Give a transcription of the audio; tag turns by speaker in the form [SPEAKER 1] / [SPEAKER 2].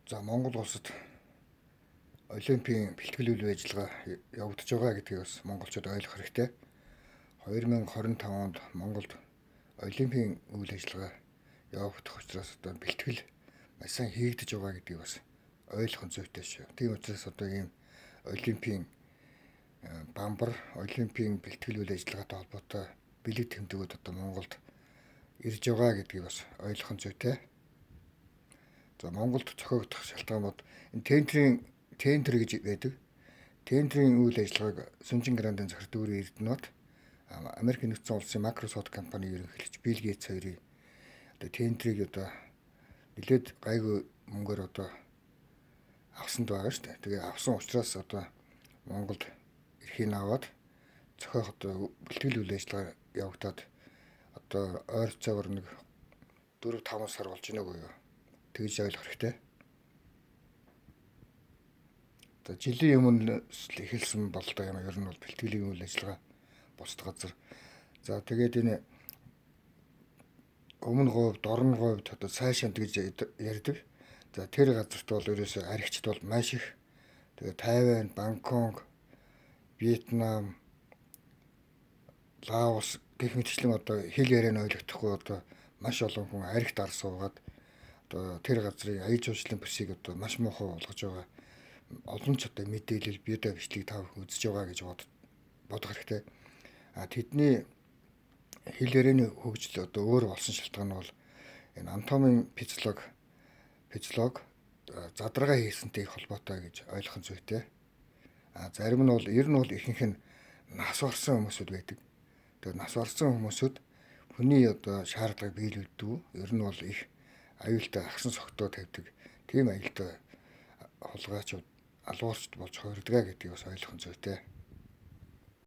[SPEAKER 1] За Монгол улсад олимпийн бэлтгэл үйл ажиллагаа явагдаж байгаа гэдгийг бас монголчууд ойлгох хэрэгтэй. 2025 онд Монголд олимпийн үйл ажиллагаа явагдах учраас одоо бэлтгэл маш сайн хийгдэж байгаа гэдгийг бас ойлгох зүйтэй шүү. Тийм учраас одоо ийм олимпийн бамбар, олимпийн бэлтгэл үйл ажиллагаатай холбоотой бэлэг тэмдгүүд одоо Монголд ирж байгаа гэдгийг бас ойлгох зүйтэй. За Монголд зохиогдох шалтгаанууд энэ тендер гэж байдаг. Тендерийн үйл ажиллагааг Сүнжин грандын захирал дүүрэн Эрдэнэт Америк нэгдсэн улсын Microsoft компани ерөнхийлөгч Билл Гейтс хоёрын одоо тендерийг одоо нэлээд гайгүй мөнгөөр одоо авсанд байгаа шүү дээ. Тэгээ авсан учраас одоо Монголд эрхийг аваад зохиох одоо бэлтгэл үйл ажиллагаа явагдаад одоо ойролцоогоор нэг 4-5 сар болж байна уу юу? Тэгж ойлгох хэрэгтэй. За жилийн өмнө эхэлсэн бололтой юм ер нь бол бэлтгэлийн үйл ажиллагаа бусад газар. За тэгээд энэ өмнө говьд, орон говьд одоо сайшаанд гэж ярьдаг. За тэр газарт бол ерөөсөө аригчд бол маш их. Тэгээд Тайвань, Бангкок, Вьетнам, Лаос гэх мэтчлэн одоо хэл ярианы ойлгохдохгүй одоо маш олон хүн аригт ар суугаад одоо тэр газрын аяж жуулчлалын бүсийг одоо маш муухай болгож байгаа. Олон ч одоо мэдээлэл видео бичлэг тав үзэж байгаа гэж бодох хэрэгтэй. Тэдний хэл ярианы хөгжил одоо өөр болсон шалтгаан нь бол энэ анатомийн физиолог задаргаа хийсэнтэй их холбоотой гэж ойлгох зүйтэй. Зарим нь бол ер нь бол ихэнх нь нас орсон хүмүүсүүд байдаг. Тэгээд нас орсон хүмүүсүүд хүний одоо шаардлагыг биелүүлдэг. Ер нь бол их аюултай агсан согтоо тавьдаг. Тийм аюултай хулгайч алуурчд болж хувирдгаа гэдгийг бас ойлгох зүйтэй.